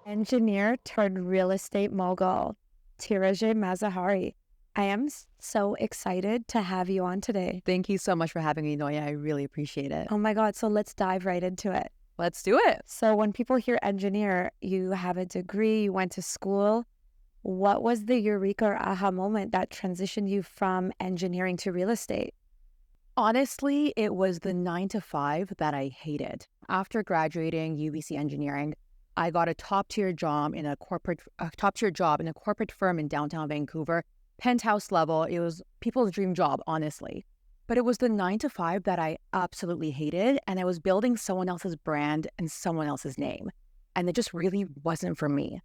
engineer turned real estate mogul, Tirajeh Mazaheri. I am so excited to have you on today. Thank you so much for having me, Noya. I really appreciate it. Oh my God, so let's dive right into it. Let's do it. So when people hear engineer, you have a degree, you went to school. What was the eureka or aha moment that transitioned you from engineering to real estate? Honestly, it was the 9 to 5 that I hated. After graduating UBC engineering, I got a top-tier job in a corporate firm in downtown Vancouver, penthouse level. It was people's dream job, honestly. But it was the 9 to 5 that I absolutely hated, and I was building someone else's brand and someone else's name. And it just really wasn't for me.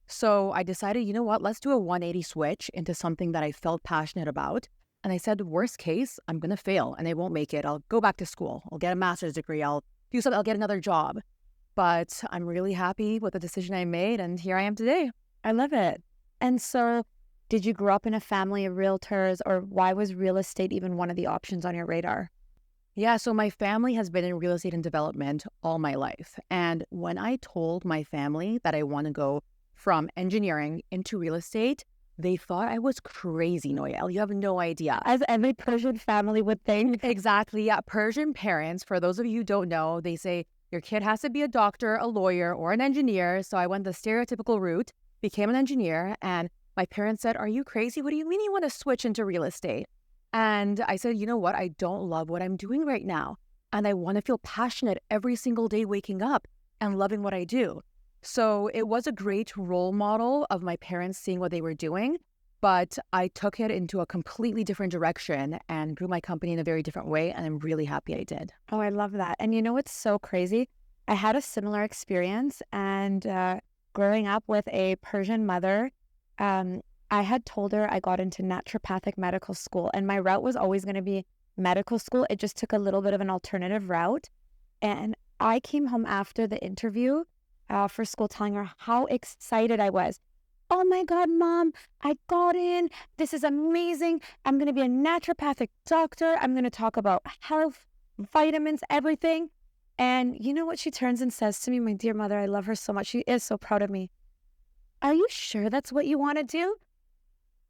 So I decided, you know what, let's do a 180 switch into something that I felt passionate about. And I said, worst case, I'm going to fail and I won't make it. I'll go back to school. I'll get a master's degree. I'll do something. I'll get another job. But I'm really happy with the decision I made. And here I am today. I love it. And so did you grow up in a family of realtors, or why was real estate even one of the options on your radar? Yeah, so my family has been in real estate and development all my life. And when I told my family that I want to go from engineering into real estate, they thought I was crazy, Noelle. You have no idea. As every Persian family would think. Exactly. Yeah. Persian parents, for those of you who don't know, they say your kid has to be a doctor, a lawyer, or an engineer. So I went the stereotypical route, became an engineer, and my parents said, are you crazy? What do you mean you want to switch into real estate? And I said, you know what? I don't love what I'm doing right now. And I want to feel passionate every single day waking up and loving what I do. So it was a great role model of my parents seeing what they were doing, but I took it into a completely different direction and grew my company in a very different way, and I'm really happy I did. Oh, I love that. And you know what's so crazy? I had a similar experience, and growing up with a Persian mother, I had told her I got into naturopathic medical school, and my route was always going to be medical school. It just took a little bit of an alternative route. And I came home after the interview for school telling her how excited I was. Oh my God, Mom, I got in. This is amazing. I'm going to be a naturopathic doctor. I'm going to talk about health, vitamins, everything. And you know what she turns and says to me? My dear mother, I love her so much. She is so proud of me. Are you sure that's what you want to do?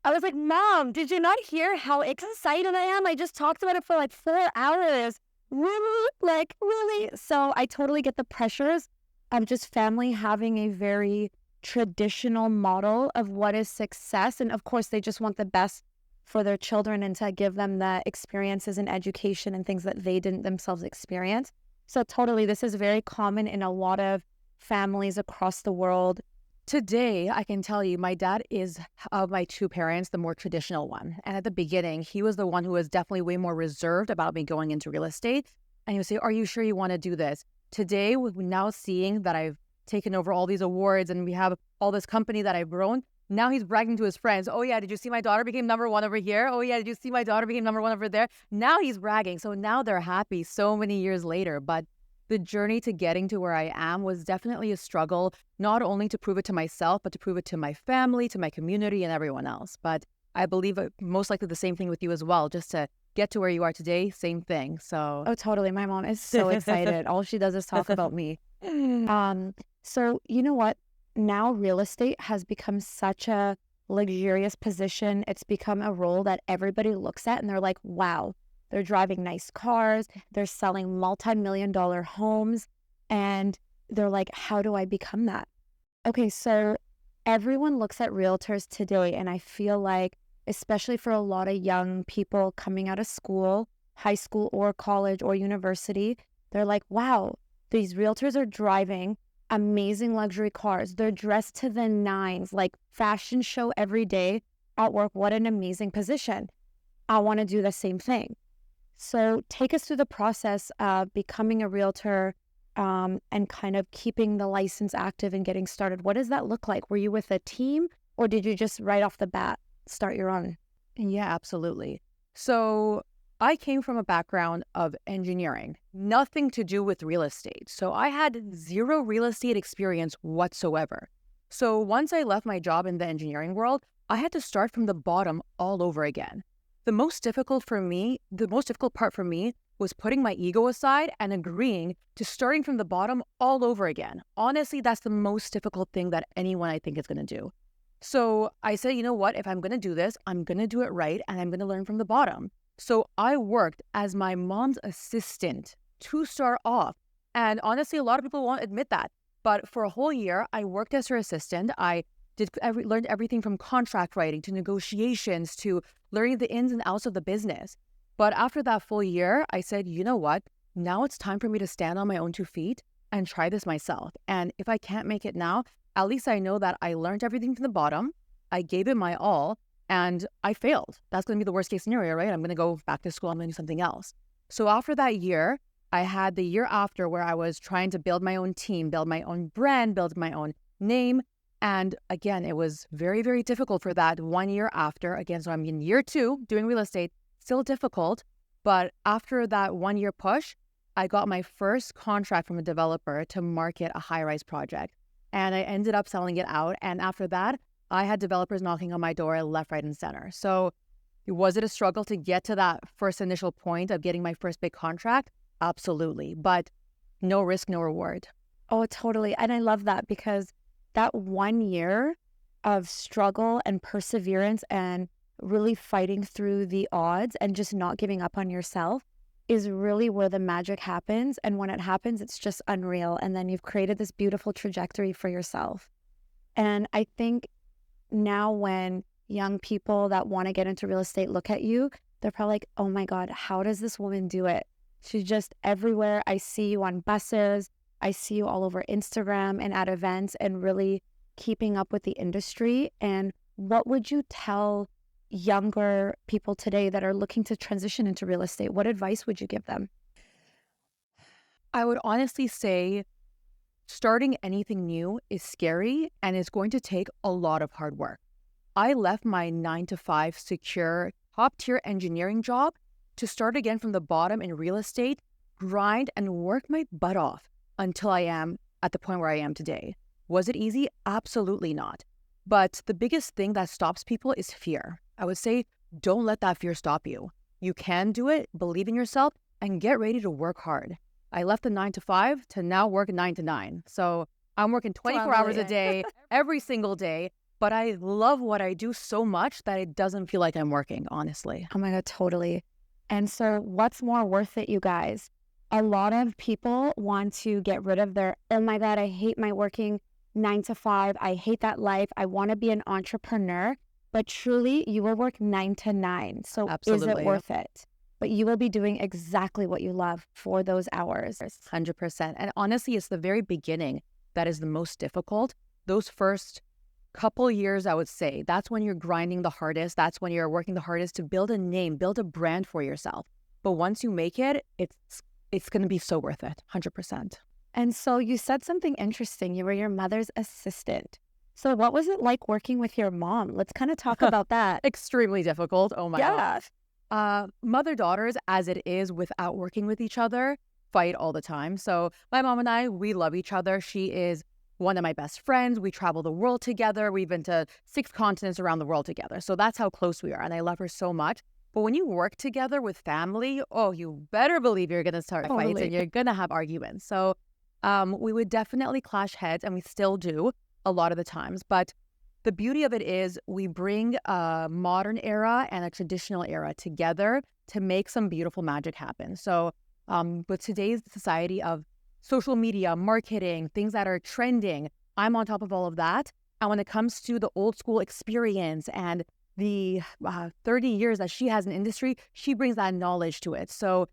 I was like, Mom, did you not hear how excited I am? I just talked about it for like 4 hours. Really? Like, really? So I totally get the pressures of just family having a very traditional model of what is success. And of course, they just want the best for their children and to give them the experiences and education and things that they didn't themselves experience. So totally, this is very common in a lot of families across the world. Today, I can tell you, my dad is, of my two parents, the more traditional one. And at the beginning, he was the one who was definitely way more reserved about me going into real estate. And he would say, are you sure you want to do this? Today, we're now seeing that I've taken over all these awards and we have all this company that I've grown. Now he's bragging to his friends. Oh yeah, did you see my daughter became #1 over here? Oh yeah, did you see my daughter became #1 over there? Now he's bragging. So now they're happy so many years later. But the journey to getting to where I am was definitely a struggle, not only to prove it to myself, but to prove it to my family, to my community, and everyone else. But I believe most likely the same thing with you as well, just to get to where you are today, same thing. So Oh, totally. My mom is so excited. All she does is talk about me. So you know what? Now real estate has become such a luxurious position. It's become a role that everybody looks at and they're like, wow, they're driving nice cars. They're selling multi-million-dollar homes. And they're like, how do I become that? Okay, so everyone looks at realtors today, and I feel like, especially for a lot of young people coming out of school, high school or college or university, they're like, wow, these realtors are driving amazing luxury cars. They're dressed to the nines, like fashion show every day at work. What an amazing position. I want to do the same thing. So take us through the process of becoming a realtor and kind of keeping the license active and getting started. What does that look like? Were you with a team, or did you just right off the bat start your own? yeah, absolutely. So I came from a background of engineering, nothing to do with real estate. So I had zero real estate experience whatsoever. So once I left my job in the engineering world, I had to start from the bottom all over again. The most difficult part for me was putting my ego aside and agreeing to starting from the bottom all over again. Honestly, that's the most difficult thing that anyone I think is going to do. So I said, you know what? If I'm going to do this, I'm going to do it right and I'm going to learn from the bottom. So I worked as my mom's assistant to start off. And honestly, a lot of people won't admit that. But for a whole year, I worked as her assistant. I learned everything from contract writing to negotiations to learning the ins and outs of the business. But after that full year, I said, you know what? Now it's time for me to stand on my own 2 feet and try this myself. And if I can't make it now, at least I know that I learned everything from the bottom. I gave it my all and I failed. That's going to be the worst case scenario, right? I'm going to go back to school. I'm going to do something else. So after that year, I had the year after where I was trying to build my own team, build my own brand, build my own name. And again, it was very, very difficult for that 1 year after. Again, so I'm in year 2 doing real estate, still difficult. But after that 1 year push, I got my first contract from a developer to market a high-rise project. And I ended up selling it out. And after that, I had developers knocking on my door left, right, and center. So was it a struggle to get to that first initial point of getting my first big contract? Absolutely. But no risk, no reward. Oh, totally. And I love that because that 1 year of struggle and perseverance and really fighting through the odds and just not giving up on yourself is really where the magic happens. And when it happens, it's just unreal. And then you've created this beautiful trajectory for yourself. And I think now when young people that want to get into real estate look at you, they're probably like, oh my God, how does this woman do it? She's just everywhere. I see you on buses. I see you all over Instagram and at events and really keeping up with the industry. And what would you tell younger people today that are looking to transition into real estate? What advice would you give them? I would honestly say starting anything new is scary and it's going to take a lot of hard work. I left my 9 to 5 secure top tier engineering job to start again from the bottom in real estate, grind and work my butt off until I am at the point where I am today. Was it easy? Absolutely not. But the biggest thing that stops people is fear. I would say, don't let that fear stop you. You can do it, believe in yourself, and get ready to work hard. I left the 9 to 5 to now work 9 to 9. So I'm working 24 hours a day, every single day. But I love what I do so much that it doesn't feel like I'm working, honestly. Oh my God, totally. And so what's more worth it, you guys? A lot of people want to get rid of their, oh my God, I hate my working 9 to 5. I hate that life. I want to be an entrepreneur. But truly, you will work 9 to 9. So Absolutely. Is it worth it? But you will be doing exactly what you love for those hours. 100%. And honestly, it's the very beginning that is the most difficult. Those first couple years, I would say, that's when you're grinding the hardest. That's when you're working the hardest to build a name, build a brand for yourself. But once you make it, it's going to be so worth it, 100%. And so you said something interesting. You were your mother's assistant. So what was it like working with your mom? Let's kind of talk about that. Extremely difficult. Oh my God. Mother-daughters, as it is without working with each other, fight all the time. So my mom and I, we love each other. She is one of my best friends. We travel the world together. We've been to 6 continents around the world together. So that's how close we are. And I love her so much. But when you work together with family, oh, you better believe you're going to start fights and you're going to have arguments. So we would definitely clash heads, and we still do a lot of the times. But the beauty of it is we bring a modern era and a traditional era together to make some beautiful magic happen. So with today's society of social media, marketing, things that are trending, I'm on top of all of that. And when it comes to the old school experience and the 30 years that she has in industry, she brings that knowledge to it. So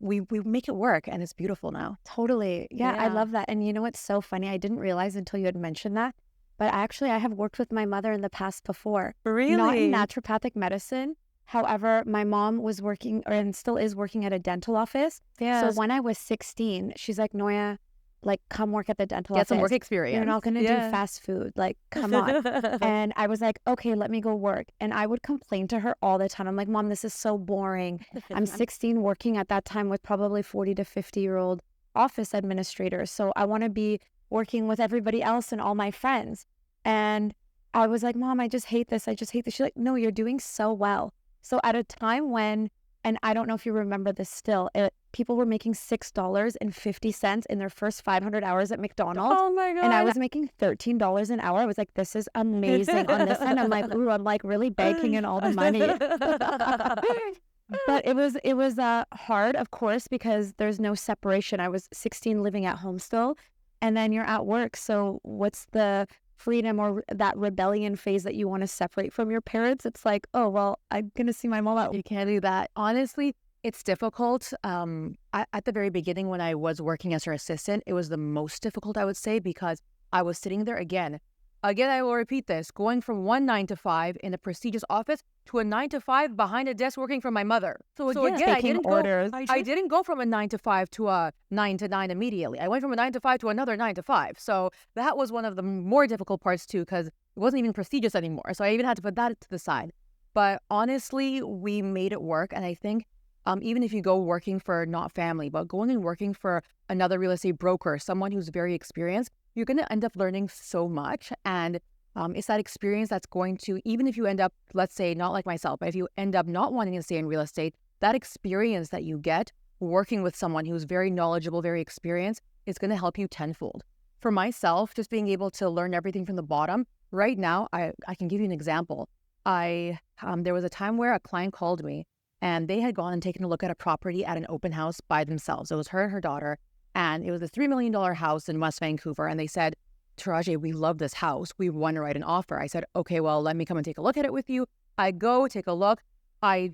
we make it work, and it's beautiful now. Totally. Yeah, I love that. And you know what's so funny? I didn't realize until you had mentioned that, but actually I have worked with my mother in the past before. Really? Not in naturopathic medicine. However, my mom was working and still is working at a dental office. Yeah. So when I was 16, she's like, Noya, like, come work at the dental office. Get some work experience. You're not going to do fast food. Like, come on. And I was like, okay, let me go work. And I would complain to her all the time. I'm like, Mom, this is so boring. I'm 16 working at that time with probably 40 to 50-year-old office administrators. So I want to be working with everybody else and all my friends. And I was like, Mom, I just hate this. I just hate this. She's like, no, you're doing so well. So at a time when And I don't know if you remember this still. People were making $6.50 in their first 500 hours at McDonald's. Oh my And I God. was making $13 an hour. I was like, this is amazing. On this end, I'm like, ooh, I'm like really baking in all the money. But it was hard, of course, because there's no separation. I was 16 living at home still, and then you're at work. So what's the freedom or that rebellion phase that you want to separate from your parents? It's like, oh, well, I'm going to see my mom at You can't do that. Honestly, it's difficult. At the very beginning, when I was working as her assistant, it was the most difficult, I would say, because I was sitting there again. Again, I will repeat this, going from one 9 to 5 in a prestigious office to a 9 to 5 behind a desk working for my mother. So again, taking orders. I didn't go from a 9 to 5 to a 9 to 9 immediately. I went from a 9 to 5 to another 9 to 5. So that was one of the more difficult parts too, because it wasn't even prestigious anymore. So I even had to put that to the side. But honestly, we made it work. And I think even if you go working for not family, but going and working for another real estate broker, someone who's very experienced, you're going to end up learning so much. And it's that experience that's going to, even if you end up, let's say, not like myself, but if you end up not wanting to stay in real estate, that experience that you get working with someone who's very knowledgeable, very experienced, is going to help you tenfold. For myself, just being able to learn everything from the bottom, right now, I can give you an example. There was a time where a client called me and they had gone and taken a look at a property at an open house by themselves. It was her and her daughter. And it was a $3 million house in West Vancouver. And they said, Tirajeh, we love this house. We want to write an offer. I said, okay, well, let me come and take a look at it with you. I go take a look. At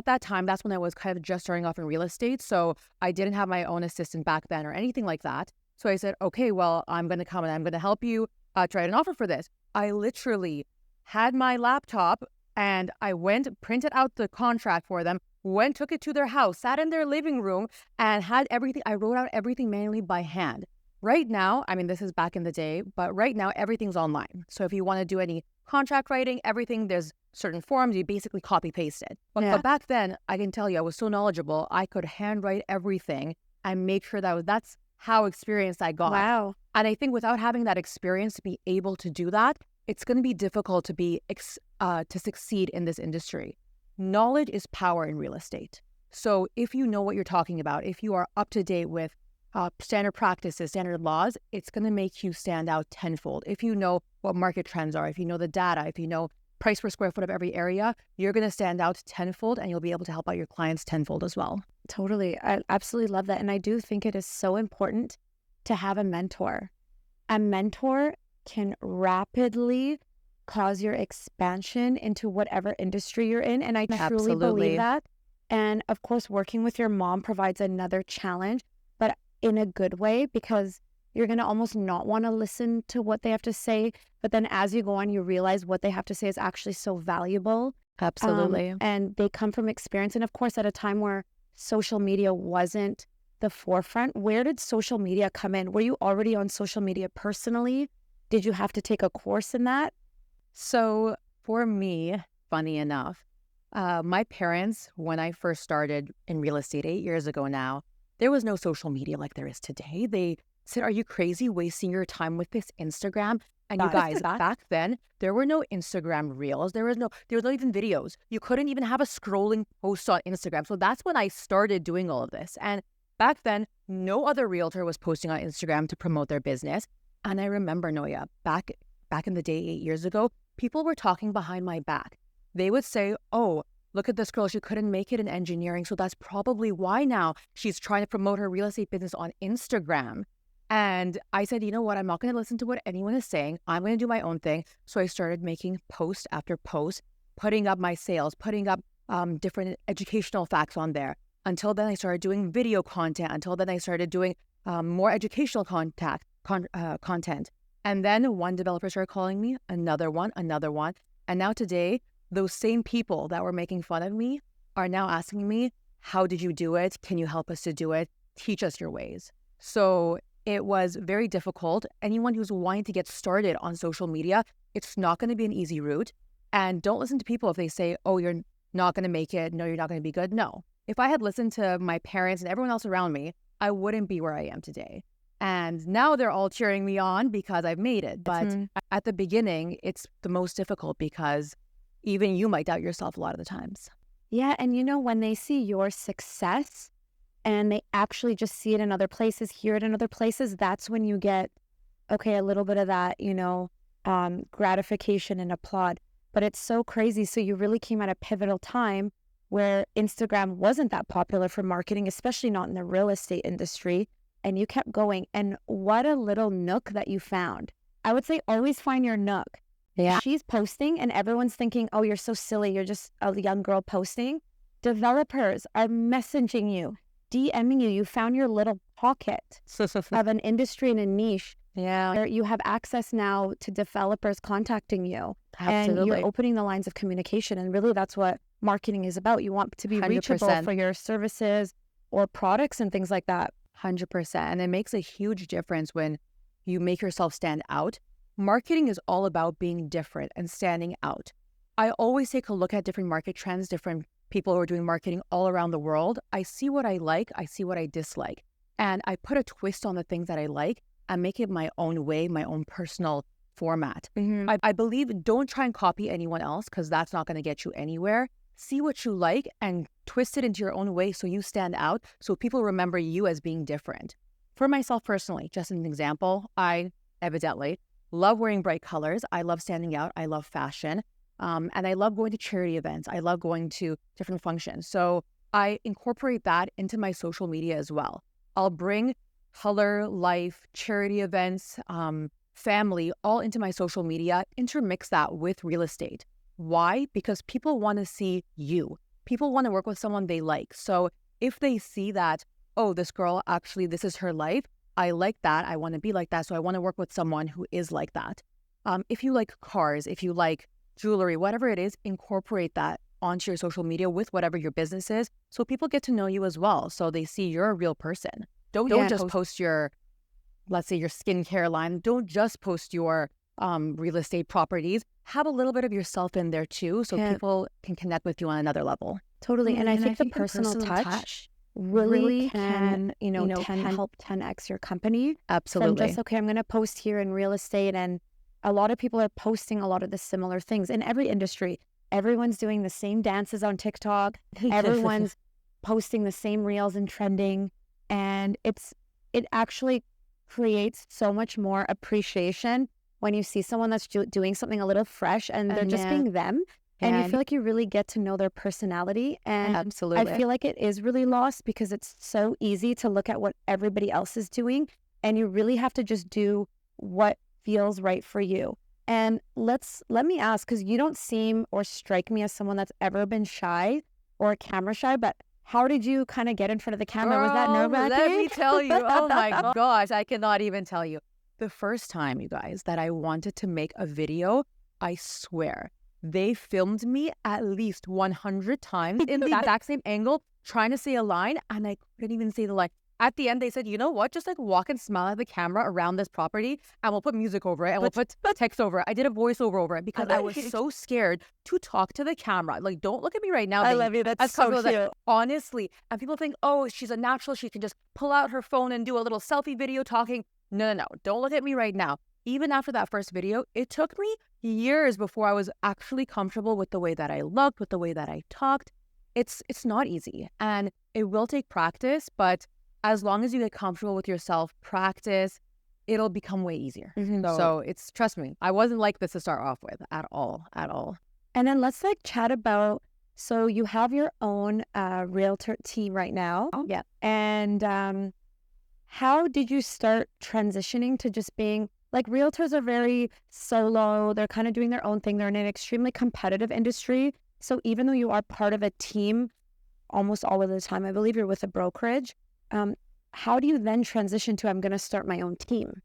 that time, that's when I was kind of just starting off in real estate. So I didn't have my own assistant back then or anything like that. So I said, okay, well, I'm going to come and I'm going to help you try an offer for this. I literally had my laptop and I went, printed out the contract for them, took it to their house, sat in their living room and had everything. I wrote out everything manually by hand. Right now, I mean, this is back in the day, but right now everything's online. So if you want to do any contract writing, everything, there's certain forms, you basically copy paste it. But back then, I can tell you, I was so knowledgeable, I could handwrite everything and make sure that's how experienced I got. Wow. And I think without having that experience to be able to do that, it's going to be difficult to succeed in this industry. Knowledge is power in real estate. So if you know what you're talking about, if you are up to date with standard practices, standard laws, it's going to make you stand out tenfold. If you know what market trends are, if you know the data, if you know price per square foot of every area, you're going to stand out tenfold and you'll be able to help out your clients tenfold as well. Totally. I absolutely love that. And I do think it is so important to have a mentor. A mentor can rapidly cause your expansion into whatever industry you're in. And I truly believe that. And of course, working with your mom provides another challenge, but in a good way, because you're going to almost not want to listen to what they have to say. But then as you go on, you realize what they have to say is actually so valuable. Absolutely. And they come from experience. And of course, at a time where social media wasn't the forefront, where did social media come in? Were you already on social media personally? Did you have to take a course in that? So for me, funny enough, my parents, when I first started in real estate 8 years ago now, there was no social media like there is today. They said, are you crazy wasting your time with this Instagram? And you guys, back then, there were no Instagram reels. There was no even videos. You couldn't even have a scrolling post on Instagram. So that's when I started doing all of this. And back then, no other realtor was posting on Instagram to promote their business. And I remember, Noya, back in the day 8 years ago, people were talking behind my back. They would say, oh, look at this girl. She couldn't make it in engineering. So that's probably why now she's trying to promote her real estate business on Instagram. And I said, you know what? I'm not going to listen to what anyone is saying. I'm going to do my own thing. So I started making post after post, putting up my sales, putting up different educational facts on there. Until then, I started doing video content. Until then, I started doing more educational content. And then one developer started calling me, another one. And now today, those same people that were making fun of me are now asking me, how did you do it? Can you help us to do it? Teach us your ways. So it was very difficult. Anyone who's wanting to get started on social media, it's not going to be an easy route. And don't listen to people if they say, oh, you're not going to make it. No, you're not going to be good. No. If I had listened to my parents and everyone else around me, I wouldn't be where I am today. And now they're all cheering me on because I've made it. But at the beginning, it's the most difficult because even you might doubt yourself a lot of the times. Yeah, and when they see your success and they actually just see it in other places, hear it in other places, that's when you get, okay, a little bit of that, gratification and applaud. But it's so crazy. So you really came at a pivotal time where Instagram wasn't that popular for marketing, especially not in the real estate industry. And you kept going. And what a little nook that you found. I would say always find your nook. Yeah. She's posting and everyone's thinking, oh, you're so silly. You're just a young girl posting. Developers are messaging you, DMing you. You found your little pocket of an industry and a niche. Yeah. Where you have access now to developers contacting you. Absolutely. And you're opening the lines of communication. And really that's what marketing is about. You want to be 100%. reachable for your services or products and things like that. 100%. And it makes a huge difference when you make yourself stand out. Marketing is all about being different and standing out. I always take a look at different market trends, different people who are doing marketing all around the world. I see what I like, I see what I dislike. And I put a twist on the things that I like and make it my own way, my own personal format. Mm-hmm. I believe don't try and copy anyone else because that's not going to get you anywhere. See what you like and twist it into your own way so you stand out, so people remember you as being different. For myself personally, just an example, I evidently love wearing bright colors. I love standing out. I love fashion. And I love going to charity events. I love going to different functions. So I incorporate that into my social media as well. I'll bring color, life, charity events, family, all into my social media, intermix that with real estate. Why? Because people want to see you. People want to work with someone they like. So if they see that, oh, this girl, actually, this is her life, I like that. I want to be like that. So I want to work with someone who is like that. If you like cars, if you like jewelry, whatever it is, incorporate that onto your social media with whatever your business is. So people get to know you as well. So they see you're a real person. Don't just post your, let's say, your skincare line. Don't just post your real estate properties. Have a little bit of yourself in there too, so people can connect with you on another level. Totally. And I think the personal touch really can, 10x your company. Absolutely. From just, okay, I'm going to post here in real estate. And a lot of people are posting a lot of the similar things in every industry. Everyone's doing the same dances on TikTok. Everyone's posting the same reels and trending. And it actually creates so much more appreciation when you see someone that's doing something a little fresh and they're just being them. And you feel like you really get to know their personality. And absolutely, I feel like it is really lost because it's so easy to look at what everybody else is doing. And you really have to just do what feels right for you. And let me ask, because you don't seem or strike me as someone that's ever been shy or camera shy, but how did you kind of get in front of the camera? Was that nerve-wracking? Let me tell you. Oh my gosh, I cannot even tell you. The first time, you guys, that I wanted to make a video, I swear, they filmed me at least 100 times in the exact same angle, trying to say a line, and I couldn't even say the line. At the end, they said, you know what? Just like walk and smile at the camera around this property, and we'll put music over it, and we'll put text over it. I did a voiceover over it because I was so scared to talk to the camera. Like, don't look at me right now. I love you. That's so cute. Honestly. And people think, oh, she's a natural. She can just pull out her phone and do a little selfie video talking. No. Don't look at me right now. Even after that first video, it took me years before I was actually comfortable with the way that I looked, with the way that I talked. It's not easy, and it will take practice, but as long as you get comfortable with yourself, practice, it'll become way easier. Mm-hmm. So trust me, I wasn't like this to start off with at all. And then let's chat about, so you have your own realtor team right now. Yeah. And how did you start transitioning to just being, like, realtors are very solo, they're kind of doing their own thing, they're in an extremely competitive industry. So even though you are part of a team almost all of the time, I believe you're with a brokerage, how do you then transition to, I'm going to start my own team?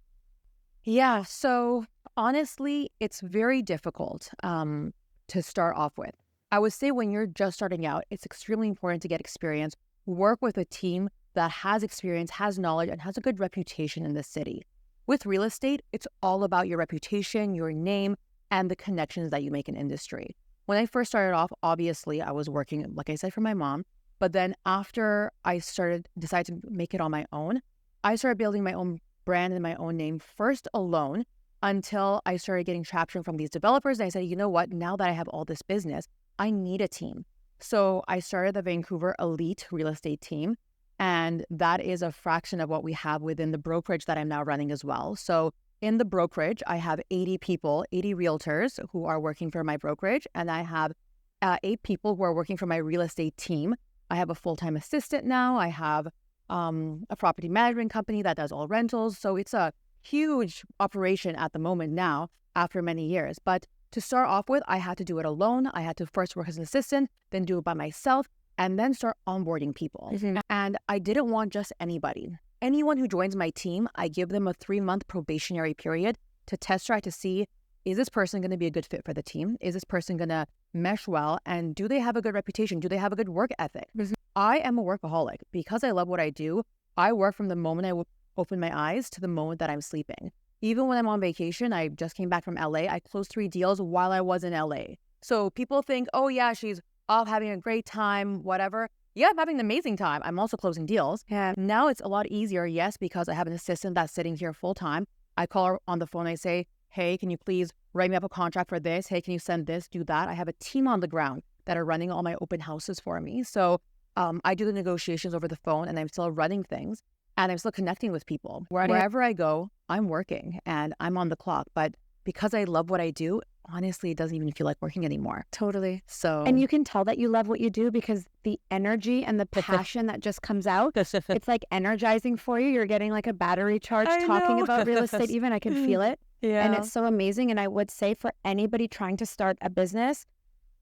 Yeah, so honestly, it's very difficult to start off with. I would say when you're just starting out, it's extremely important to get experience, work with a team that has experience, has knowledge, and has a good reputation in the city. With real estate, it's all about your reputation, your name, and the connections that you make in industry. When I first started off, obviously, I was working, like I said, for my mom. But then after I decided to make it on my own, I started building my own brand and my own name first alone until I started getting traction from these developers. And I said, you know what? Now that I have all this business, I need a team. So I started the Vancouver Elite Real Estate Team, and that is a fraction of what we have within the brokerage that I'm now running as well. So in the brokerage, I have 80 people, 80 realtors who are working for my brokerage, and I have 8 people who are working for my real estate team. I have a full-time assistant now. I have a property management company that does all rentals. So it's a huge operation at the moment now after many years. But to start off with, I had to do it alone. I had to first work as an assistant, then do it by myself, and then start onboarding people. And I didn't want just anybody. Anyone who joins my team, I give them a 3-month probationary period to test drive to see, is this person going to be a good fit for the team? Is this person going to mesh well? And do they have a good reputation? Do they have a good work ethic? I am a workaholic. Because I love what I do, I work from the moment I open my eyes to the moment that I'm sleeping. Even when I'm on vacation, I just came back from LA. I closed 3 deals while I was in LA. So people think, oh yeah, she's off having a great time, whatever. Yeah, I'm having an amazing time. I'm also closing deals. Yeah. Now it's a lot easier, yes, because I have an assistant that's sitting here full time. I call her on the phone. I say, hey, can you please write me up a contract for this? Hey, can you send this, do that? I have a team on the ground that are running all my open houses for me. So I do the negotiations over the phone, and I'm still running things, and I'm still connecting with people. Wherever I go, I'm working and I'm on the clock. But because I love what I do, honestly, it doesn't even feel like working anymore. Totally. So, And you can tell that you love what you do because the energy and the passion that just comes out, it's like energizing for you. You're getting like a battery charge talking about real estate. Even I can feel it. yeah. And it's so amazing. And I would say for anybody trying to start a business,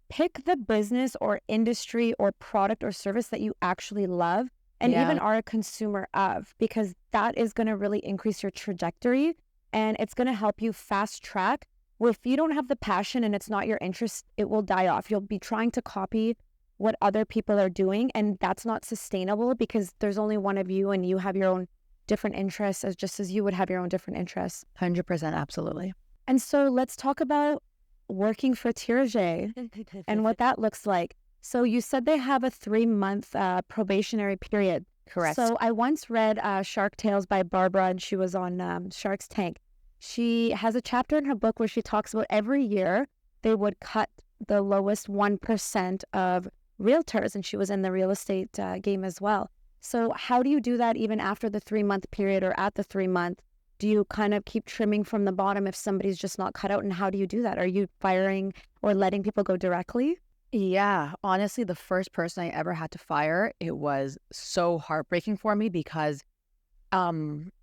pick the business or industry or product or service that you actually love and even are a consumer of, because that is going to really increase your trajectory, and it's going to help you fast track. Well, if you don't have the passion and it's not your interest, it will die off. You'll be trying to copy what other people are doing, and that's not sustainable because there's only one of you and you have your own different interests, as just as you would have your own different interests. 100%, absolutely. And so let's talk about working for Tirajeh and what that looks like. So you said they have a 3-month probationary period. Correct. So I once read Shark Tales by Barbara, and she was on Shark's Tank. She has a chapter in her book where she talks about every year they would cut the lowest 1% of realtors, and she was in the real estate game as well. So how do you do that even after the 3-month period or at the 3-month? Do you kind of keep trimming from the bottom if somebody's just not cut out? And how do you do that? Are you firing or letting people go directly? Yeah, honestly, the first person I ever had to fire, it was so heartbreaking for me because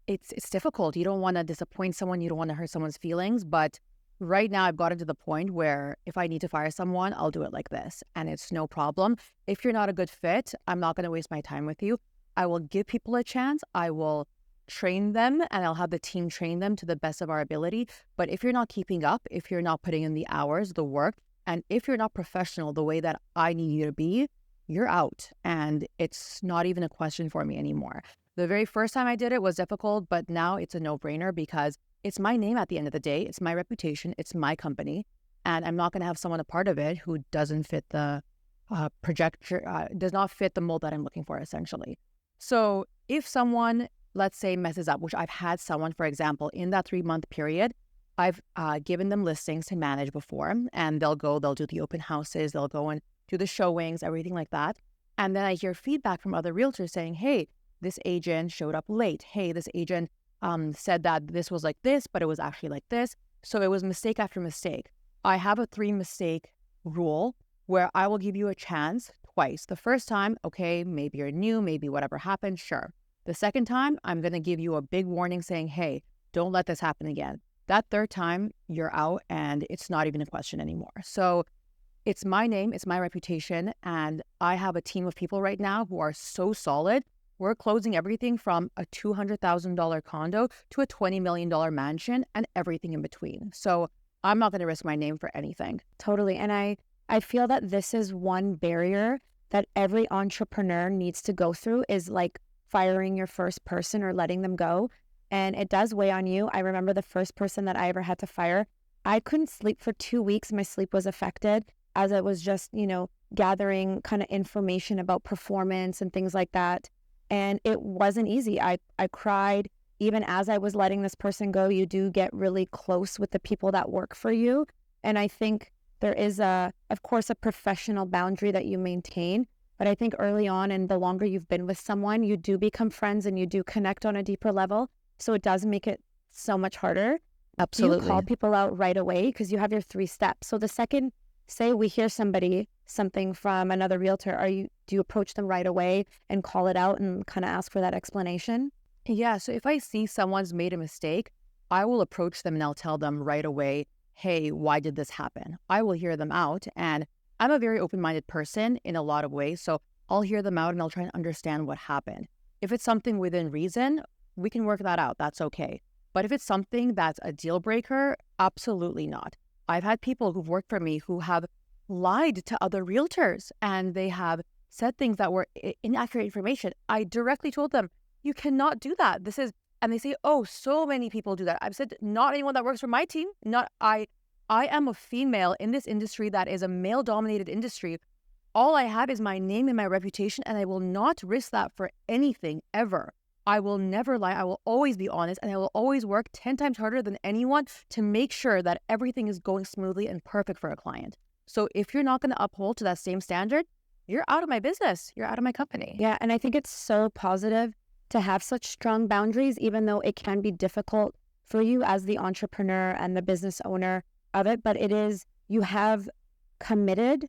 it's difficult. You don't want to disappoint someone. You don't want to hurt someone's feelings. But right now I've gotten to the point where if I need to fire someone, I'll do it like this. And it's no problem. If you're not a good fit, I'm not going to waste my time with you. I will give people a chance. I will train them, and I'll have the team train them to the best of our ability. But if you're not keeping up, if you're not putting in the hours, the work, and if you're not professional the way that I need you to be, you're out. And it's not even a question for me anymore. The very first time I did it was difficult, but now it's a no-brainer because it's my name at the end of the day. It's my reputation. It's my company. And I'm not going to have someone a part of it who doesn't fit the does not fit the mold that I'm looking for, essentially. So if someone, let's say, messes up, which I've had someone, for example, in that 3-month period, I've given them listings to manage before, and they'll do the open houses, they'll go and do the showings, everything like that. And then I hear feedback from other realtors saying, hey, this agent showed up late. Hey, this agent said that this was like this, but it was actually like this. So it was mistake after mistake. I have a 3-mistake rule where I will give you a chance twice. The first time, okay, maybe you're new, maybe whatever happened, sure. The second time, I'm going to give you a big warning saying, hey, don't let this happen again. That third time, you're out, and it's not even a question anymore. So it's my name, it's my reputation, and I have a team of people right now who are so solid. We're closing everything from a $200,000 condo to a $20 million mansion and everything in between. So I'm not going to risk my name for anything. Totally. And I feel that this is one barrier that every entrepreneur needs to go through, is like firing your first person or letting them go. And it does weigh on you. I remember the first person that I ever had to fire, I couldn't sleep for 2 weeks. My sleep was affected as I was just, gathering kind of information about performance and things like that. And it wasn't easy. I cried. Even as I was letting this person go, you do get really close with the people that work for you. And I think there is of course, a professional boundary that you maintain. But I think early on, and the longer you've been with someone, you do become friends and you do connect on a deeper level. So it does make it so much harder. Do you call Absolutely. people out right away? Because you have your 3 steps. So the second, say we hear something from another realtor, do you approach them right away and call it out and kind of ask for that explanation? Yeah, so if I see someone's made a mistake, I will approach them and I'll tell them right away, hey, why did this happen? I will hear them out. And I'm a very open-minded person in a lot of ways. So I'll hear them out and I'll try and understand what happened. If it's something within reason, we can work that out. That's okay. But if it's something that's a deal breaker, absolutely not. I've had people who've worked for me who have lied to other realtors and they have said things that were inaccurate information. I directly told them, you cannot do that. And they say, oh, so many people do that. I've said, not anyone that works for my team. Not I. I am a female in this industry that is a male-dominated industry. All I have is my name and my reputation, and I will not risk that for anything ever. I will never lie. I will always be honest, and I will always work 10 times harder than anyone to make sure that everything is going smoothly and perfect for a client. So if you're not going to uphold to that same standard, you're out of my business. You're out of my company. Yeah, and I think it's so positive to have such strong boundaries, even though it can be difficult for you as the entrepreneur and the business owner of it. But you have committed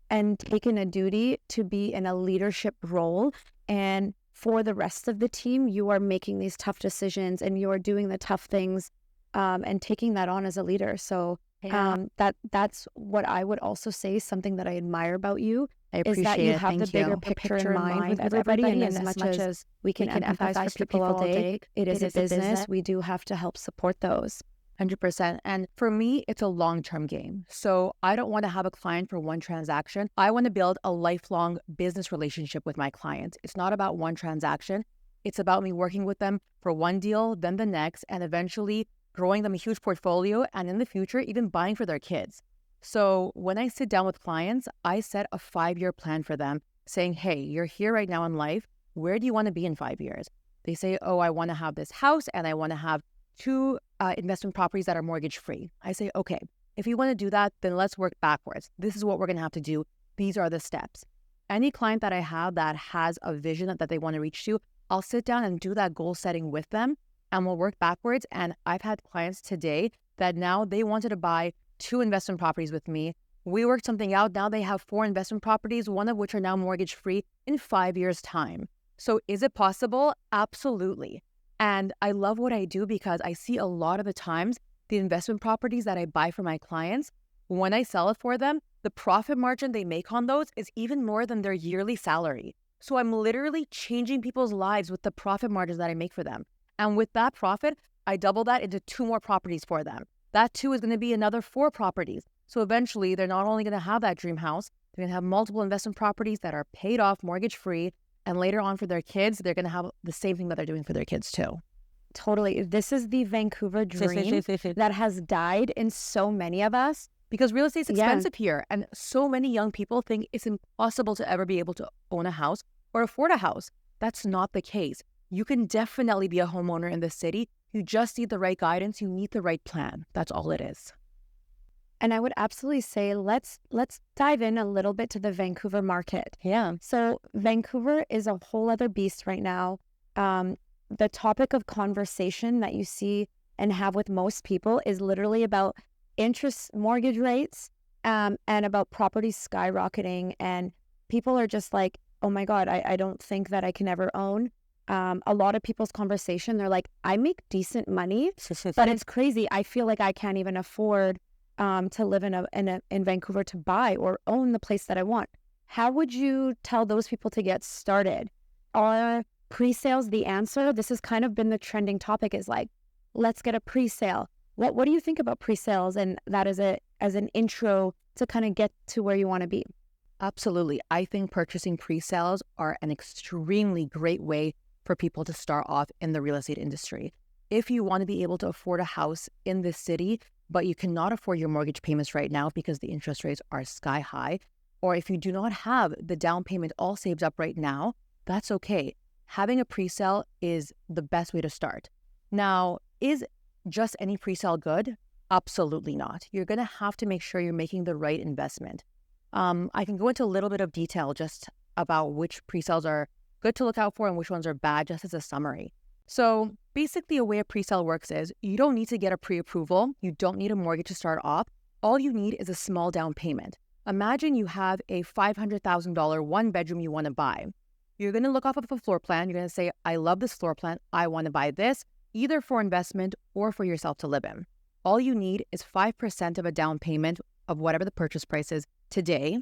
and taken a duty to be in a leadership role. And for the rest of the team, you are making these tough decisions and you are doing the tough things and taking that on as a leader. So that's what I would also say, something that I admire about you. I Is that appreciate you it. have the Thank bigger you. picture in mind with everybody, and as much as we can empathize for people all day, it is a business. We do have to help support those. 100%. And for me, it's a long-term game. So I don't want to have a client for one transaction. I want to build a lifelong business relationship with my clients. It's not about one transaction. It's about me working with them for one deal, then the next, and eventually growing them a huge portfolio, and in the future, even buying for their kids. So when I sit down with clients, I set a 5-year plan for them saying, hey, you're here right now in life. Where do you want to be in 5 years? They say, oh, I want to have this house and I want to have 2 investment properties that are mortgage free. I say, okay, if you want to do that, then let's work backwards. This is what we're going to have to do. These are the steps. Any client that I have that has a vision that they want to reach to, I'll sit down and do that goal setting with them and we'll work backwards. And I've had clients today that now they wanted to buy 2 investment properties with me. We worked something out. Now they have 4 investment properties, one of which are now mortgage free in 5 years' time. So is it possible? Absolutely. And I love what I do because I see a lot of the times the investment properties that I buy for my clients, when I sell it for them, the profit margin they make on those is even more than their yearly salary. So I'm literally changing people's lives with the profit margins that I make for them. And with that profit, I double that into 2 more properties for them. That 2 is going to be another 4 properties. So eventually, they're not only going to have that dream house, they're going to have multiple investment properties that are paid off, mortgage free. And later on for their kids, they're going to have the same thing that they're doing for their kids too. Totally. This is the Vancouver dream that has died in so many of us. Because real estate's expensive here. And so many young people think it's impossible to ever be able to own a house or afford a house. That's not the case. You can definitely be a homeowner in this city. You just need the right guidance. You need the right plan. That's all it is. And I would absolutely say let's dive in a little bit to the Vancouver market. Yeah. So Vancouver is a whole other beast right now. The topic of conversation that you see and have with most people is literally about interest mortgage rates and about properties skyrocketing. And people are just like, oh my God, I don't think that I can ever own. A lot of people's conversation, they're like, I make decent money, but it's crazy. I feel like I can't even afford to live in Vancouver to buy or own the place that I want. How would you tell those people to get started? Are pre-sales the answer? This has kind of been the trending topic, is like, let's get a pre-sale. What do you think about pre-sales and that as an intro to kind of get to where you want to be? Absolutely. I think purchasing pre-sales are an extremely great way for people to start off in the real estate industry. If you want to be able to afford a house in this city, but you cannot afford your mortgage payments right now because the interest rates are sky high, or if you do not have the down payment all saved up right now, that's okay. Having a pre-sale is the best way to start. Now, is just any pre-sale good? Absolutely not. You're going to have to make sure you're making the right investment. I can go into a little bit of detail just about which pre-sales are good to look out for and which ones are bad, just as a summary. So basically, a way a pre-sale works is you don't need to get a pre-approval. You don't need a mortgage to start off. All you need is a small down payment. Imagine you have a $500,000 one bedroom you want to buy. You're going to look off of a floor plan. You're going to say, I love this floor plan. I want to buy this, either for investment or for yourself to live in. All you need is 5% of a down payment of whatever the purchase price is today,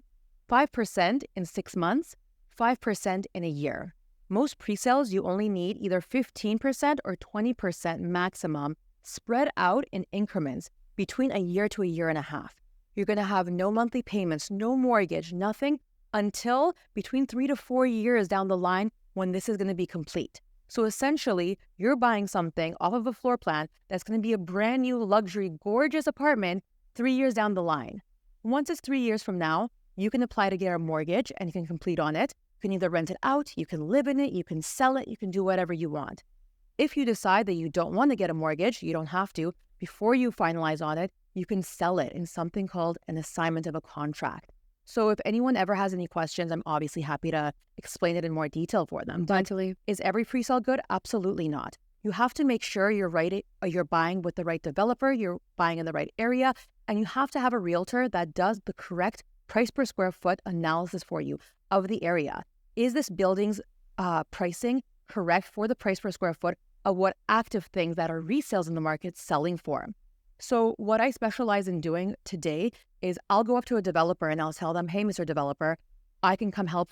5% in 6 months, 5% in a year. Most pre-sales, you only need either 15% or 20% maximum, spread out in increments between a year to a year and a half. You're going to have no monthly payments, no mortgage, nothing until between 3 to 4 years down the line when this is going to be complete. So essentially, you're buying something off of a floor plan that's going to be a brand new luxury, gorgeous apartment 3 years down the line. Once it's 3 years from now, you can apply to get a mortgage and you can complete on it. You can either rent it out, you can live in it, you can sell it, you can do whatever you want. If you decide that you don't want to get a mortgage, you don't have to. Before you finalize on it, you can sell it in something called an assignment of a contract. So if anyone ever has any questions, I'm obviously happy to explain it in more detail for them. Totally. Is every pre-sale good? Absolutely not. You have to make sure you're buying with the right developer, you're buying in the right area, and you have to have a realtor that does the correct price per square foot analysis for you of the area. Is this building's pricing correct for the price per square foot of what active things that are resales in the market selling for? So what I specialize in doing today is I'll go up to a developer and I'll tell them, hey, Mr. Developer, I can come help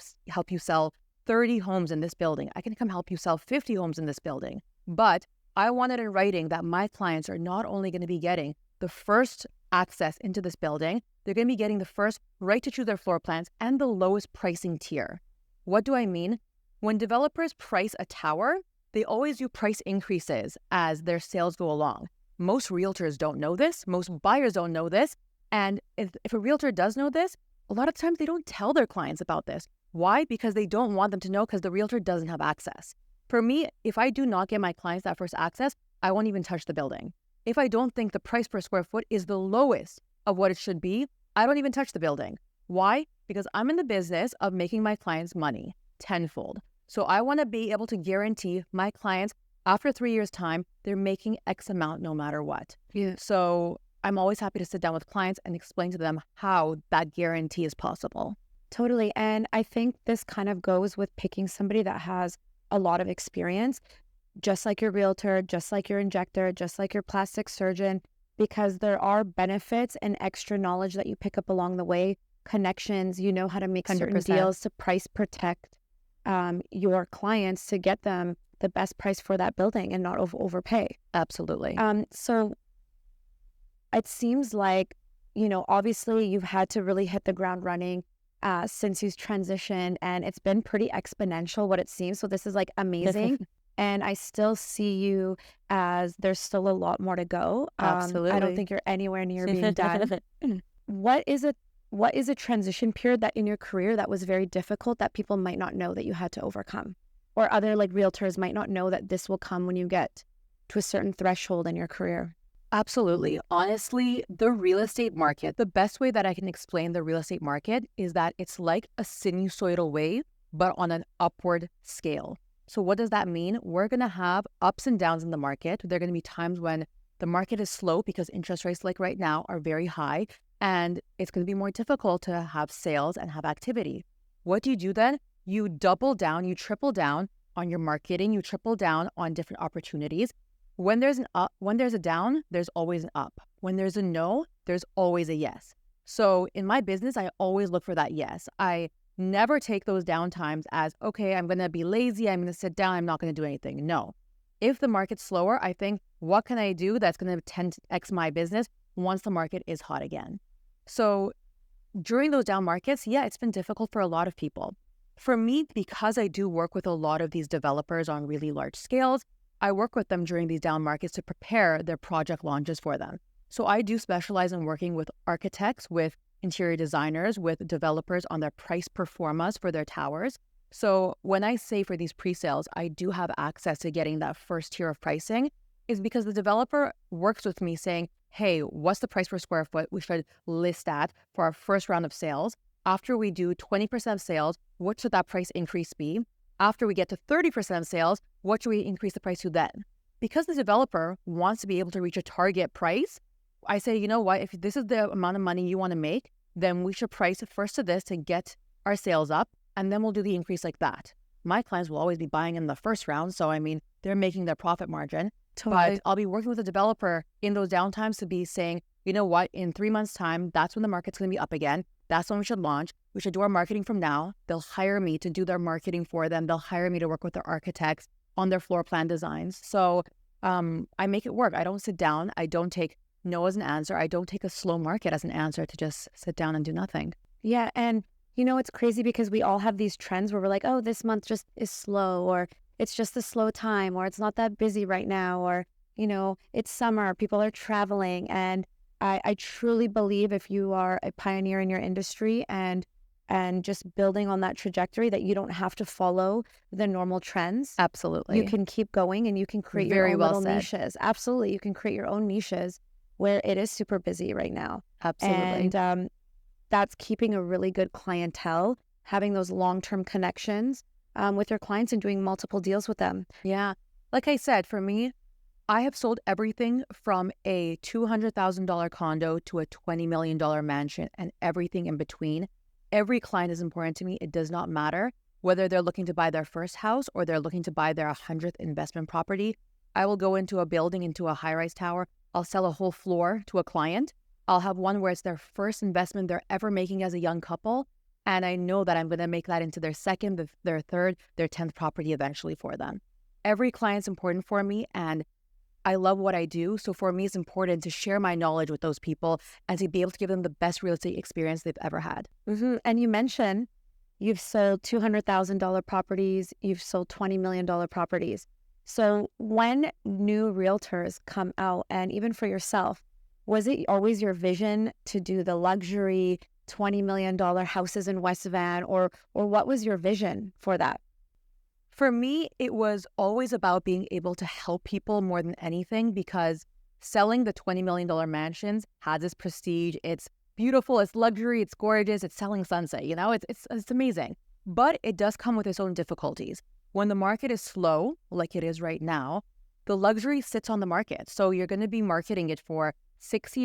you sell 30 homes in this building. I can come help you sell 50 homes in this building. But I want it in writing that my clients are not only going to be getting the first access into this building, they're going to be getting the first right to choose their floor plans and the lowest pricing tier. What do I mean? When developers price a tower, they always do price increases as their sales go along. Most realtors don't know this. Most buyers don't know this. And if a realtor does know this, a lot of times they don't tell their clients about this. Why? Because they don't want them to know because the realtor doesn't have access. For me, if I do not get my clients that first access, I won't even touch the building. If I don't think the price per square foot is the lowest of what it should be, I don't even touch the building. Why? Because I'm in the business of making my clients money tenfold. So I want to be able to guarantee my clients after 3 years' time, they're making X amount no matter what. Yeah. So I'm always happy to sit down with clients and explain to them how that guarantee is possible. Totally. And I think this kind of goes with picking somebody that has a lot of experience, just like your realtor, just like your injector, just like your plastic surgeon, because there are benefits and extra knowledge that you pick up along the way, connections, you know how to make certain 100%. deals to price protect your clients to get them the best price for that building and not overpay. Absolutely. So it seems like, obviously you've had to really hit the ground running since you've transitioned, and it's been pretty exponential what it seems. So this is like amazing. And I still see you as there's still a lot more to go. Absolutely. I don't think you're anywhere near being done. What is a transition period that in your career that was very difficult that people might not know that you had to overcome? Or other realtors might not know that this will come when you get to a certain threshold in your career? Absolutely. Honestly, the real estate market, the best way that I can explain the real estate market is that it's like a sinusoidal wave, but on an upward scale. So what does that mean? We're going to have ups and downs in the market. There are going to be times when the market is slow because interest rates like right now are very high, and it's going to be more difficult to have sales and have activity. What do you do then? You double down, you triple down on your marketing, you triple down on different opportunities. When there's a down, there's always an up. When there's a no, there's always a yes. So in my business, I always look for that yes. I never take those down times as, okay, I'm going to be lazy, I'm going to sit down, I'm not going to do anything. No. If the market's slower, I think, what can I do that's going to 10x my business once the market is hot again? So during those down markets, yeah, it's been difficult for a lot of people. For me, because I do work with a lot of these developers on really large scales, I work with them during these down markets to prepare their project launches for them. So I do specialize in working with architects, with interior designers, with developers on their price performas for their towers. So when I say for these pre-sales, I do have access to getting that first tier of pricing, is because the developer works with me saying, hey, what's the price per square foot we should list at for our first round of sales? After we do 20% of sales, what should that price increase be? After we get to 30% of sales, what should we increase the price to then? Because the developer wants to be able to reach a target price, I say, you know what, if this is the amount of money you want to make, then we should price it first to this to get our sales up, and then we'll do the increase like that. My clients will always be buying in the first round, so I mean, they're making their profit margin. Totally. But I'll be working with the developer in those downtimes to be saying, you know what, in 3 months' time, that's when the market's going to be up again. That's when we should launch. We should do our marketing from now. They'll hire me to do their marketing for them. They'll hire me to work with their architects on their floor plan designs. So I make it work. I don't sit down. I don't take no as an answer. I don't take a slow market as an answer to just sit down and do nothing. Yeah. And, it's crazy because we all have these trends where we're like, oh, this month just is slow, or it's just a slow time, or it's not that busy right now, or, it's summer, people are traveling. And I truly believe if you are a pioneer in your industry and just building on that trajectory, that you don't have to follow the normal trends. Absolutely. You can keep going and you can create your own little niches. Absolutely. You can create your own niches where it is super busy right now. Absolutely. And that's keeping a really good clientele, having those long-term connections with your clients and doing multiple deals with them. Yeah. Like I said, for me, I have sold everything from a $200,000 condo to a $20 million mansion and everything in between. Every client is important to me. It does not matter whether they're looking to buy their first house or they're looking to buy their 100th investment property. I will go into a building, into a high-rise tower. I'll sell a whole floor to a client. I'll have one where it's their first investment they're ever making as a young couple. And I know that I'm going to make that into their second, their third, their 10th property eventually for them. Every client's important for me, and I love what I do. So for me, it's important to share my knowledge with those people and to be able to give them the best real estate experience they've ever had. Mm-hmm. And you mentioned you've sold $200,000 properties, you've sold $20 million properties. So when new realtors come out, and even for yourself, was it always your vision to do the luxury $20 million houses in West Van, or what was your vision for that? For me, it was always about being able to help people more than anything, because selling the $20 million mansions has this prestige. It's beautiful, it's luxury, it's gorgeous, it's selling sunset, it's amazing. But it does come with its own difficulties. When the market is slow, like it is right now, the luxury sits on the market. So you're going to be marketing it for 6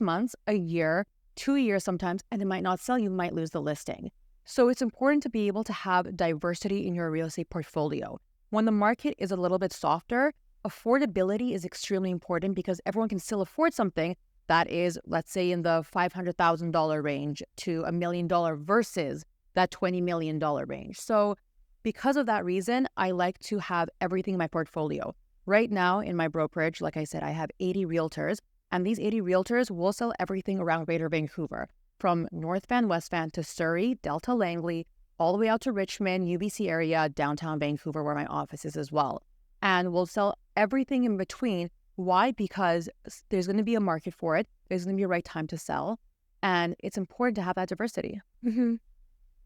months, a year, 2 years sometimes, and it might not sell. You might lose the listing. So it's important to be able to have diversity in your real estate portfolio. When the market is a little bit softer, affordability is extremely important, because everyone can still afford something that is, let's say, in the $500,000 range to $1 million versus that $20 million range. So because of that reason, I like to have everything in my portfolio. Right now in my brokerage, like I said, I have 80 realtors, and these 80 realtors will sell everything around Greater Vancouver, from North Van, West Van to Surrey, Delta Langley, all the way out to Richmond, UBC area, downtown Vancouver, where my office is as well. And we'll sell everything in between. Why? Because there's going to be a market for it. There's going to be a right time to sell. And it's important to have that diversity. Mm-hmm.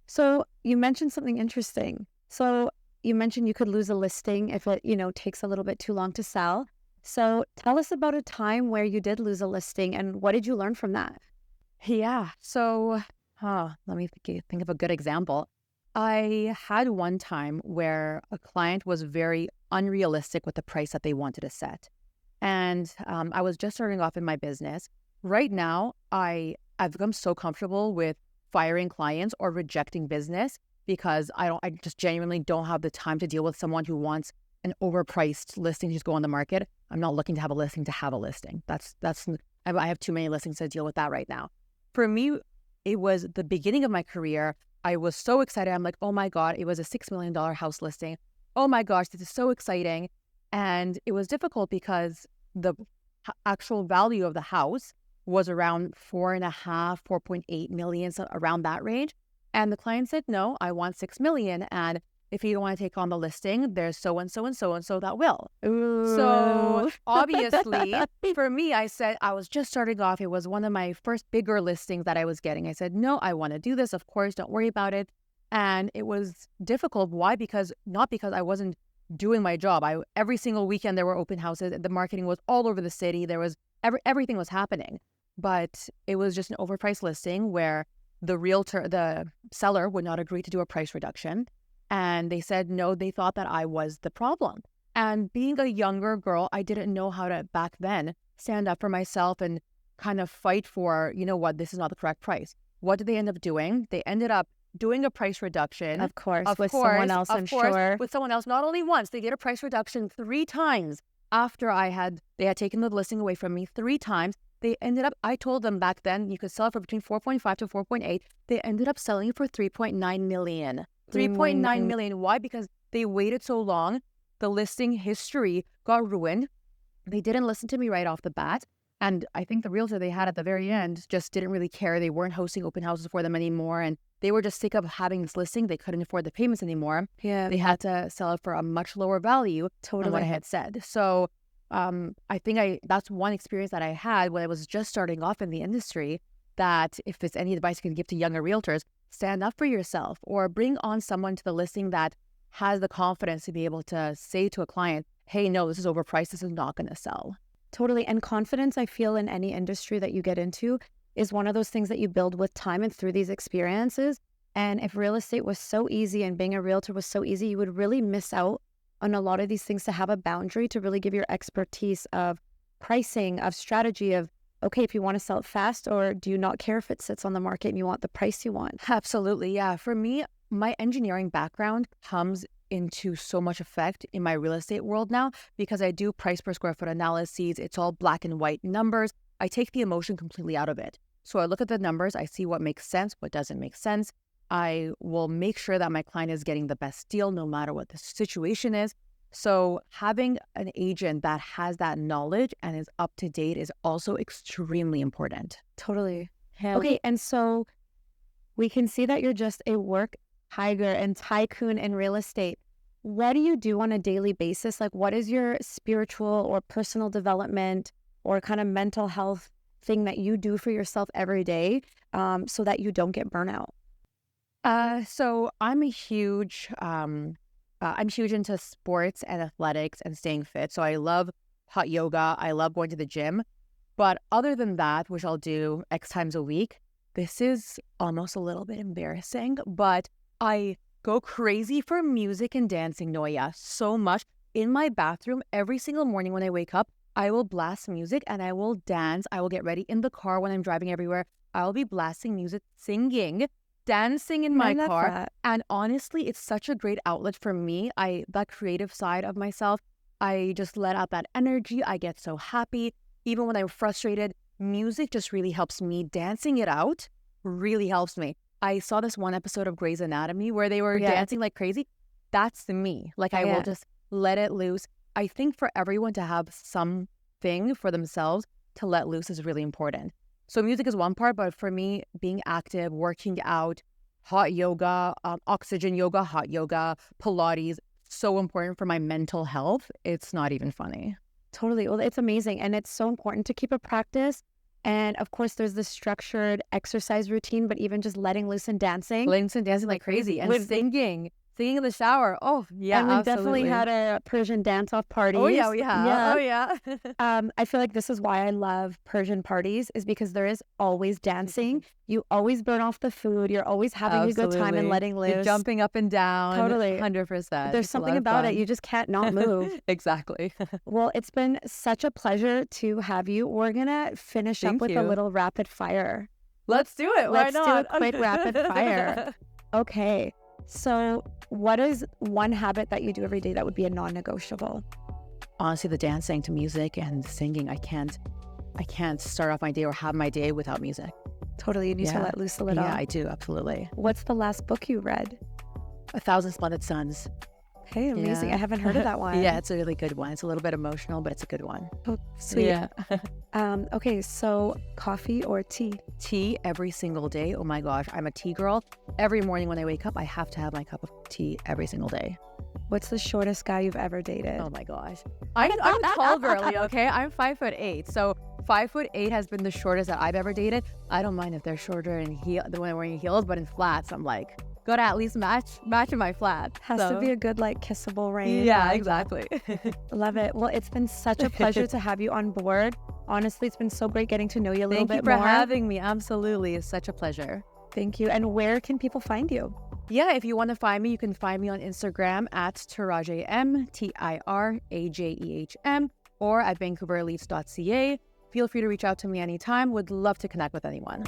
So you mentioned something interesting. So you mentioned you could lose a listing if it, takes a little bit too long to sell. So tell us about a time where you did lose a listing, and what did you learn from that? Yeah. So let me think of a good example. I had one time where a client was very unrealistic with the price that they wanted to set. And I was just starting off in my business. Right now, I've become so comfortable with firing clients or rejecting business, because I just genuinely don't have the time to deal with someone who wants an overpriced listing to just go on the market. I'm not looking to have a listing to have a listing. I have too many listings to deal with that right now. For me, it was the beginning of my career. I was so excited. I'm like, oh my God, it was a $6 million house listing. Oh my gosh, this is so exciting. And it was difficult because the actual value of the house was around 4.8 million, so around that range. And the client said, no, I want 6 million. And if you don't want to take on the listing, there's so-and-so and so-and-so that will. Ooh. So obviously, for me, I said, I was just starting off. It was one of my first bigger listings that I was getting. I said, no, I want to do this. Of course, don't worry about it. And it was difficult. Why? Not because I wasn't doing my job. Every single weekend there were open houses. The marketing was all over the city. There was everything was happening. But it was just an overpriced listing where the seller would not agree to do a price reduction. And they said no, they thought that I was the problem. And being a younger girl, I didn't know how to, back then, stand up for myself and kind of fight for, you know what, this is not the correct price. What did they end up doing? They ended up doing a price reduction. Of course, with someone else, I'm sure. With someone else, not only once, they did a price reduction 3 times after they had taken the listing away from me 3 times. They ended up, I told them back then, you could sell it for between 4.5 to 4.8. They ended up selling it for 3.9 million. 3.9 million. Why? Because they waited so long. The listing history got ruined. They didn't listen to me right off the bat. And I think the realtor they had at the very end just didn't really care. They weren't hosting open houses for them anymore. And they were just sick of having this listing. They couldn't afford the payments anymore. Yeah. They had to sell it for a much lower value than what I had said. So I think that's one experience that I had when I was just starting off in the industry, that if it's any advice you can give to younger realtors, stand up for yourself or bring on someone to the listing that has the confidence to be able to say to a client, hey, no, this is overpriced. This is not going to sell. Totally. And confidence, I feel, in any industry that you get into is one of those things that you build with time and through these experiences. And if real estate was so easy and being a realtor was so easy, you would really miss out on a lot of these things to have a boundary to really give your expertise of pricing, of strategy, of, okay, if you want to sell it fast, or do you not care if it sits on the market and you want the price you want? Absolutely. Yeah. For me, my engineering background comes into so much effect in my real estate world now because I do price per square foot analyses. It's all black and white numbers. I take the emotion completely out of it. So I look at the numbers, I see what makes sense, what doesn't make sense. I will make sure that my client is getting the best deal no matter what the situation is. So having an agent that has that knowledge and is up to date is also extremely important. Totally. Okay, and so we can see that you're just a work tiger and tycoon in real estate. What do you do on a daily basis? Like, what is your spiritual or personal development or kind of mental health thing that you do for yourself every day so that you don't get burnout? So I'm huge into sports and athletics and staying fit. So I love hot yoga. I love going to the gym. But other than that, which I'll do X times a week, this is almost a little bit embarrassing, but I go crazy for music and dancing, Noya, so much. In my bathroom, every single morning when I wake up, I will blast music and I will dance. I will get ready in the car when I'm driving everywhere. I'll be blasting music, singing, dancing in my car. That. And honestly, it's such a great outlet for me. That creative side of myself, I just let out that energy. I get so happy. Even when I'm frustrated, music just really helps me. Dancing it out really helps me. I saw this one episode of Grey's Anatomy where they were dancing like crazy. That's me. Like I will just let it loose. I think for everyone to have something for themselves to let loose is really important. So music is one part, but for me, being active, working out, hot yoga, oxygen yoga, hot yoga, Pilates, so important for my mental health. It's not even funny. Totally. Well, it's amazing. And it's so important to keep a practice. And of course, there's the structured exercise routine, but even just letting loose and dancing. Letting loose and dancing like crazy. And singing in the shower. Oh, yeah, and we absolutely. definitely had a Persian dance-off party. Oh, yeah, we have. Yeah. Oh, yeah. I feel like this is why I love Persian parties, is because there is always dancing. You always burn off the food. You're always having a good time and letting loose. You're jumping up and down. Totally. 100%. There's something about it. You just can't not move. Exactly. Well, it's been such a pleasure to have you. We're going to finish up with a little rapid fire. Let's do it. Why not? Let's do a quick rapid fire. Okay. So what is one habit that you do every day that would be a non-negotiable? Honestly, the dancing to music and singing. I can't start off my day or have my day without music. Totally. You need to let loose a little. Yeah, I do. Absolutely. What's the last book you read? 1,000 Splendid Suns. Okay, amazing. I haven't heard of that one. Yeah, it's a really good one. It's a little bit emotional, but it's a good one. Oh, sweet. Yeah. Okay, so coffee or tea? Tea every single day. Oh my gosh, I'm a tea girl. Every morning when I wake up, I have to have my cup of tea every single day. What's the shortest guy you've ever dated? Oh my gosh. I'm a tall girly, okay? I'm 5'8". So 5'8" has been the shortest that I've ever dated. I don't mind if they're shorter and when I'm wearing heels, but in flats, I'm like, gotta at least match in my flat. Has to be a good, like, kissable range. Yeah, exactly. Love it. Well, it's been such a pleasure to have you on board. Honestly, it's been so great getting to know you a little Thank you bit for more. having me. Absolutely. It's such a pleasure. Thank you. And where can people find you? Yeah, if you want to find me, you can find me on Instagram at Tirajeh Tirajehm, or at vancouverelites.ca. Feel free to reach out to me anytime. Would love to connect with anyone.